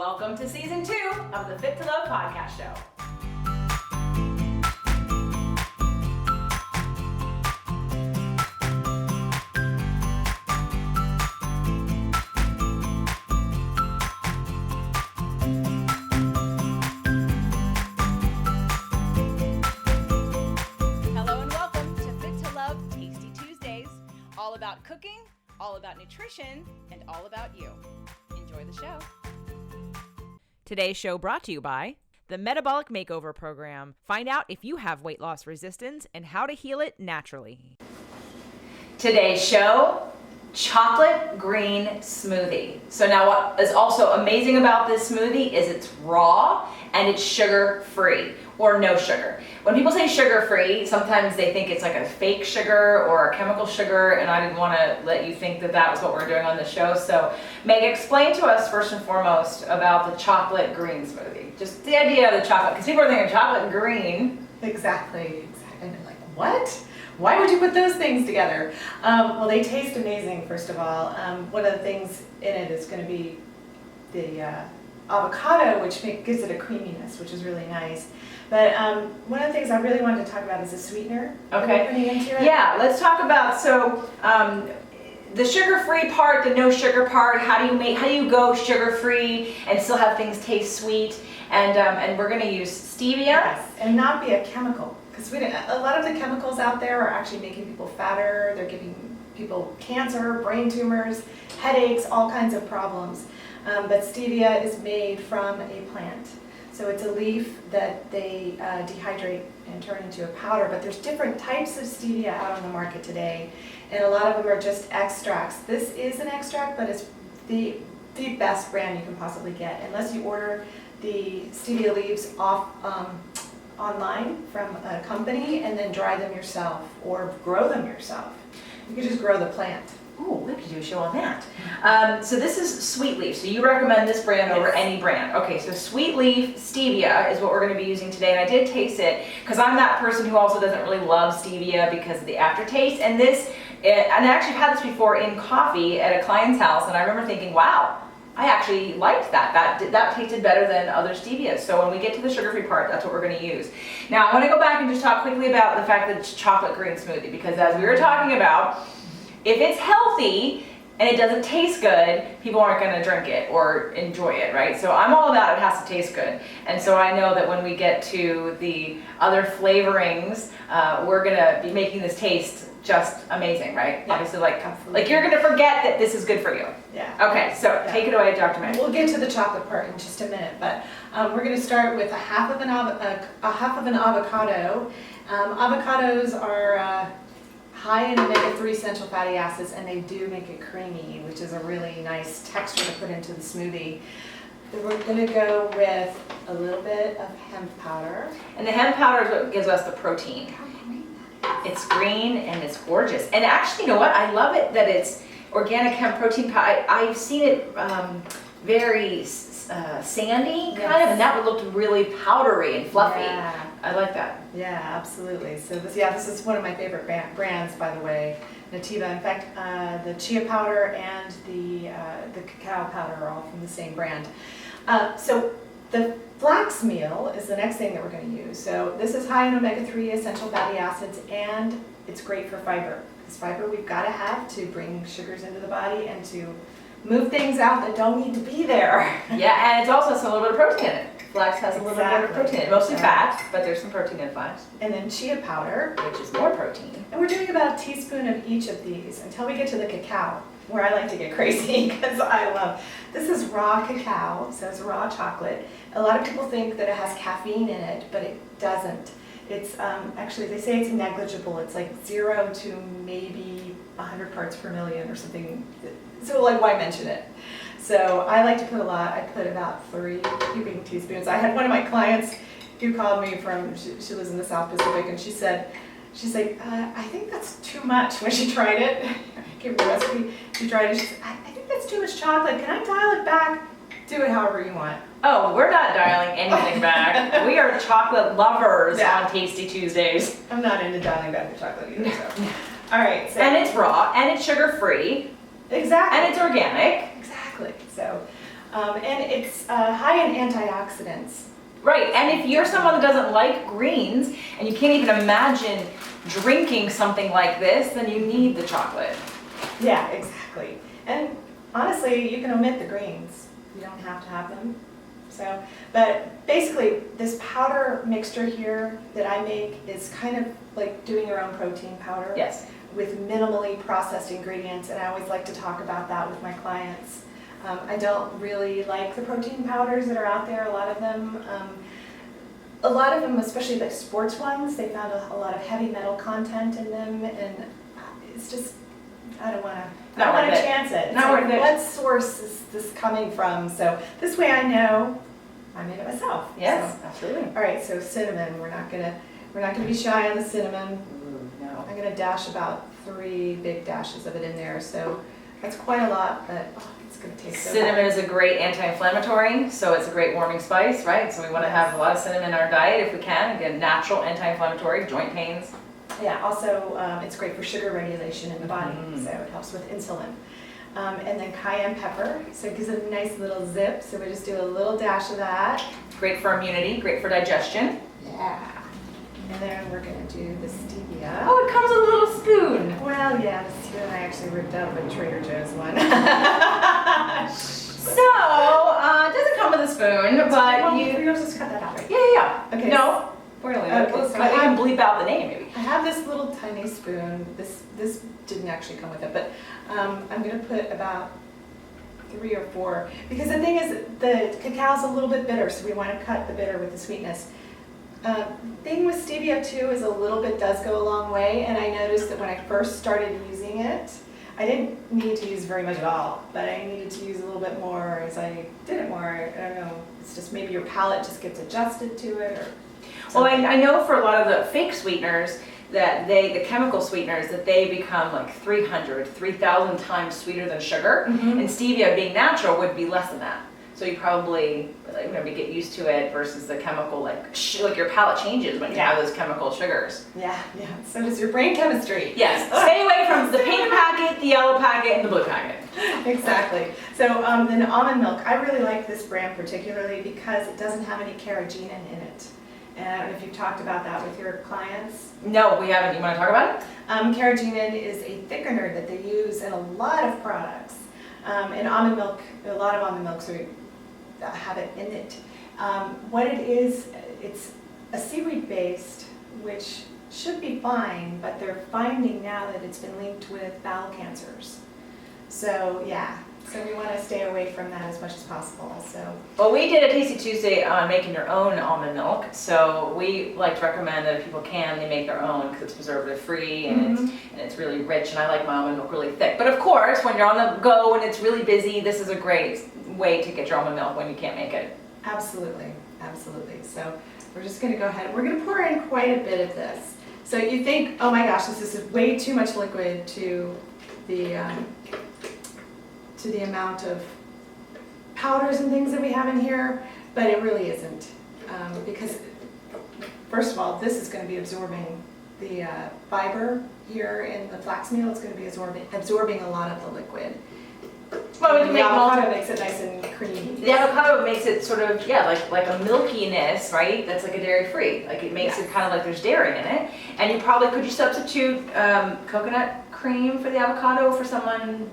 Welcome to season 2 of the Fit to Love podcast show. Hello and welcome to Fit to Love Tasty Tuesdays. All about cooking, all about nutrition, and all about you. Enjoy the show. Today's show brought to you by the Metabolic Makeover Program. Find out if you have weight loss resistance and how to heal it naturally. Today's show, chocolate green smoothie. So now what is also amazing about this smoothie is it's raw and it's sugar-free or no sugar. When people say sugar-free, sometimes they think it's like a fake sugar or a chemical sugar, and I didn't want to let you think that that was what we're doing on the show. So Meg, explain to us first and foremost about the chocolate green smoothie. Just the idea of the chocolate, because people are thinking chocolate green. Exactly. And they're like, what? Why would you put those things together? Well, they taste amazing, first of all. One of the things in it is going to be the avocado, which gives it a creaminess, which is really nice. But one of the things I really wanted to talk about is the sweetener. Okay. Putting into it. Yeah, let's talk about the sugar-free part, the no sugar part. How do you go sugar-free and still have things taste sweet? And we're going to use stevia. Yes, and not be a chemical. Because a lot of the chemicals out there are actually making people fatter. They're giving people cancer, brain tumors, headaches, all kinds of problems. But stevia is made from a plant. So it's a leaf that they dehydrate and turn into a powder. But there's different types of stevia out on the market today. And a lot of them are just extracts. This is an extract, but it's the best brand you can possibly get. Unless you order the stevia leaves off online from a company and then dry them yourself or grow them yourself. You can just grow the plant. Ooh, we could do a show on that. So this is Sweet Leaf. So you recommend this brand over any brand. Okay, so Sweet Leaf stevia is what we're going to be using today. And I did taste it because I'm that person who also doesn't really love stevia because of the aftertaste. And I actually had this before in coffee at a client's house, and I remember thinking, wow, I actually liked that. That tasted better than other stevias. So when we get to the sugar-free part, that's what we're going to use. Now I want to go back and just talk quickly about the fact that it's chocolate green smoothie, because as we were talking about, if it's healthy and it doesn't taste good, people aren't going to drink it or enjoy it, right? So I'm all about it has to taste good. And so I know that when we get to the other flavorings, we're going to be making this taste just amazing, right? Yeah, obviously, like you're going to forget that this is good for you. Yeah. Okay, so take it away, Dr. Meg. We'll get to the chocolate part in just a minute, but we're going to start with a half of an avocado. Avocados are high in omega-3 essential fatty acids, and they do make it creamy, which is a really nice texture to put into the smoothie. Then we're going to go with a little bit of hemp powder. And the hemp powder is what gives us the protein. How green that is. It's green and it's gorgeous. And actually, you know what? I love it that it's organic hemp protein powder. I've seen it very sandy, kind of, and that would look really powdery and fluffy. Yeah. I like that. Yeah, absolutely. So this is one of my favorite brands, by the way, Nativa. In fact, the chia powder and the cacao powder are all from the same brand. So the flax meal is the next thing that we're going to use. So this is high in omega-3 essential fatty acids, and it's great for fiber. Because fiber we've got to have to bring sugars into the body and to move things out that don't need to be there. Yeah, and it's also has a little bit of protein in it. Flax has a little bit of protein in it. Mostly fat, but there's some protein in flax. And then chia powder, which is more protein. And we're doing about a teaspoon of each of these until we get to the cacao, where I like to get crazy because I love. This is raw cacao, so it's raw chocolate. A lot of people think that it has caffeine in it, but it doesn't. It's actually, they say it's negligible. It's like 0 to maybe 100 parts per million or something. So like, why mention it? So I like to put a lot. I put about 3 heaping teaspoons. I had one of my clients who called me from, she lives in the South Pacific, and she's like, I think that's too much. When she tried it, I gave her the recipe, she tried it, she said, I think that's too much chocolate. Can I dial it back? Do it however you want. Oh, we're not dialing anything back. We are chocolate lovers on Tasty Tuesdays. I'm not into dialing back the chocolate either, so. All right. So. And it's raw, and it's sugar-free. Exactly. And it's organic. Exactly. So And it's high in antioxidants. Right, and if you're someone that doesn't like greens and you can't even imagine drinking something like this, then you need the chocolate. Yeah, exactly. And honestly, you can omit the greens. You don't have to have them. So, but basically, this powder mixture here that I make is kind of like doing your own protein powder. Yes. With minimally processed ingredients, and I always like to talk about that with my clients. I don't really like the protein powders that are out there, a lot of them, especially the sports ones, they found a lot of heavy metal content in them, and it's just, I don't want to chance it. Not worth it. What source is this coming from? So this way I know I made it myself. Yes, So, absolutely. all right, so cinnamon, we're not gonna be shy on the cinnamon. Ooh, no. I'm gonna dash about 3 big dashes of it in there, so that's quite a lot, but it's gonna taste so Cinnamon good. is a great anti-inflammatory, so it's a great warming spice, right? So we want to have a lot of cinnamon in our diet if we can. Again, natural anti-inflammatory, joint pains. Yeah, also it's great for sugar regulation in the body, Mhm. so it helps with insulin. And then cayenne pepper, so it gives it a nice little zip, so we just do a little dash of that. Great for immunity, great for digestion. Yeah. And then we're gonna do the stevia. Oh, it comes with a little spoon. Well, yeah, the stevia I actually ripped out of a Trader Joe's one. So, it doesn't come with a spoon, but Well, you... you'll just cut that out, right? Yeah. Okay. No, we're gonna leave it. Okay, so I can bleep out the name, maybe. I have this little tiny spoon. This didn't actually come with it, but I'm going to put about 3 or 4. Because the thing is, the cacao is a little bit bitter, so we want to cut the bitter with the sweetness. Thing with stevia too is a little bit does go a long way, and I noticed that when I first started using it, I didn't need to use very much at all, but I needed to use a little bit more as I did it more. I don't know, it's just maybe your palate just gets adjusted to it, or Well, I know for a lot of the fake sweeteners that the chemical sweeteners, that they become like 300, 3,000 times sweeter than sugar. Mhm. And stevia, being natural, would be less than that. So you probably maybe get used to it versus the chemical, like your palate changes when you have those chemical sugars. yeah, so does your brain chemistry. Yes, stay away from the pink packet, the yellow packet, and the blue packet. Exactly. So then almond milk, I really like this brand particularly because it doesn't have any carrageenan in it. And I don't know if you've talked about that with your clients. No, we haven't. You want to talk about it? Carrageenan is a thickener that they use in a lot of products. And almond milk, a lot of almond milks have it in it. What it is, it's a seaweed based, which should be fine, but they're finding now that it's been linked with bowel cancers. So yeah, so we want to stay away from that as much as possible. So Well, we did a Tasty Tuesday on making your own almond milk, so we like to recommend that if people can, they make their own because it's preservative free and it's really rich, and I like my almond milk really thick. But of course, when you're on the go and it's really busy, this is a great way to get your almond milk when you can't make it. absolutely, absolutely. So we're just going to go ahead. We're going to pour in quite a bit of this. So you think, oh my gosh, this is way too much liquid to the amount of powders and things that we have in here, but it really isn't. Because first of all, this is going to be absorbing the fiber here in the flax meal. It's going to be absorbing a lot of the liquid. Well, we can The make avocado multiple. makes it nice and creamy. The avocado makes it sort of, like a milkiness, right? That's like a dairy-free. Like it makes it kind of like there's dairy in it. And could you substitute coconut cream for the avocado for someone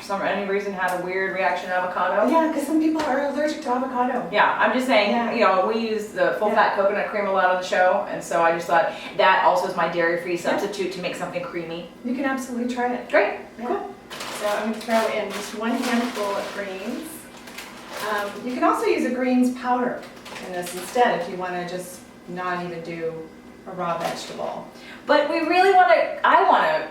for any reason had a weird reaction to avocado? Yeah, because some people are allergic to avocado. Yeah, I'm just saying, Yeah. we use the full-fat coconut cream a lot on the show, and so I just thought that also is my dairy-free substitute to make something creamy. You can absolutely try it. Great, Yeah. cool. So I'm going to throw in just 1 handful of greens. You can also use a greens powder in this instead if you want to just not even do a raw vegetable. But I want to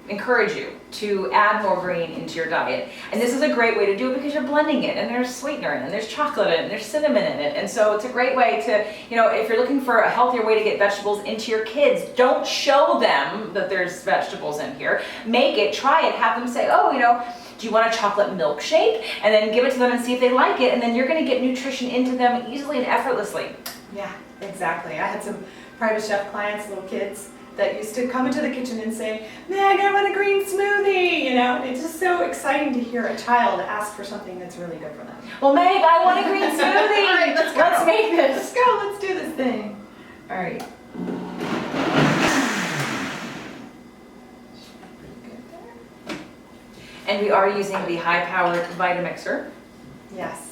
encourage you to add more green into your diet. And this is a great way to do it because you're blending it, and there's sweetener in it, and there's chocolate in it, and there's cinnamon in it. And so it's a great way to, if you're looking for a healthier way to get vegetables into your kids, don't show them that there's vegetables in here. Make it, try it, have them say, do you want a chocolate milkshake? And then give it to them and see if they like it, and then you're gonna get nutrition into them easily and effortlessly. Yeah, exactly. I had some private chef clients, little kids, that used to come into the kitchen and say, Meg, I want a green smoothie, you know? It's just so exciting to hear a child ask for something that's really good for them. Well, Meg, I want a green smoothie. All right, let's go. Let's make this. Let's go, let's do this thing. All right. And we are using the high-powered Vitamixer. Yes.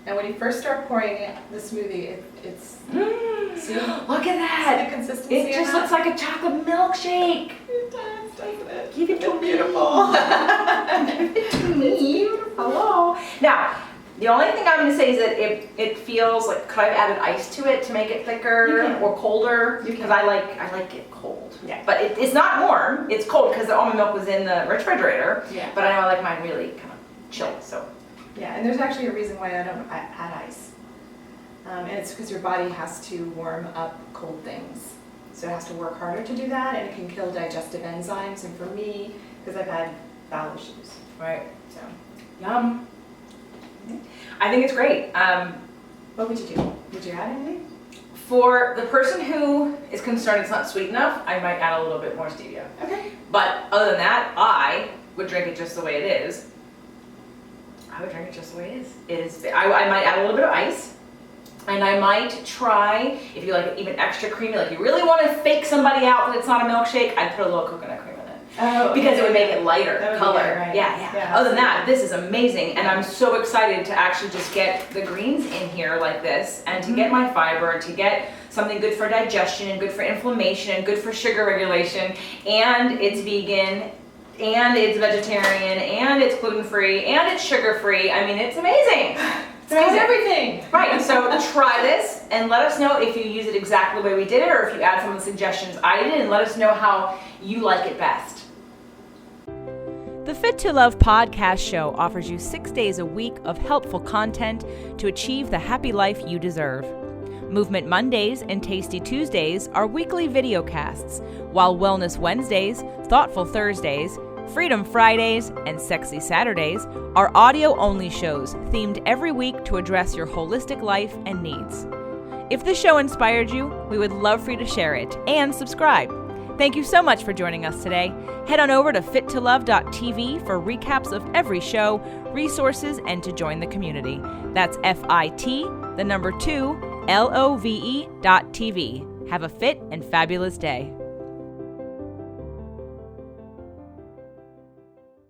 And when you first start pouring the smoothie, it's see? Look at See that. the consistency. It just looks like a chocolate milkshake. It does, doesn't it? Give it to It's me. beautiful. Give it to me. Hello. Now, the only thing I'm going to say is that it feels like, could I have added ice to it to make it thicker You can. or colder? You can. Because I like it cold. Yeah. But it's not warm. It's cold because the almond milk was in the refrigerator. Yeah. But I know I like mine really kind of chilled. So. Yeah, and there's actually a reason why I don't add ice. And it's because your body has to warm up cold things. So it has to work harder to do that, and it can kill digestive enzymes. And for me, because I've had bowel issues. Right. So, Yum. I think it's great. what would you do? Would you add anything? For the person who is concerned it's not sweet enough, I might add a little bit more stevia. Okay. But other than that, I would drink it just the way it is. I would drink it just the way it is. I might add a little bit of ice, and I might try, if you like it even extra creamy, like you really want to fake somebody out that it's not a milkshake, I'd put a little coconut cream in it. Oh, Because it would make it lighter That would be color. good, right. Yeah. Yeah, Other than that, this is amazing, and I'm so excited to actually just get the greens in here like this, and to get my fiber, and to get something good for digestion, and good for inflammation, and good for sugar regulation, and it's vegan, and it's vegetarian, and it's gluten-free, and it's sugar-free. I mean, it's amazing. It's It's amazing. everything. Right, so try this and let us know if you use it exactly the way we did it, or if you add some of the suggestions I did, and let us know how you like it best. The Fit to Love podcast show offers you 6 days a week of helpful content to achieve the happy life you deserve. Movement Mondays and Tasty Tuesdays are weekly videocasts, while Wellness Wednesdays, Thoughtful Thursdays, Freedom Fridays, and Sexy Saturdays are audio-only shows themed every week to address your holistic life and needs. If the show inspired you, we would love for you to share it and subscribe. Thank you so much for joining us today. Head on over to fittolove.tv for recaps of every show, resources, and to join the community. That's FIT, the number 2, LOVE.TV. Have a fit and fabulous day.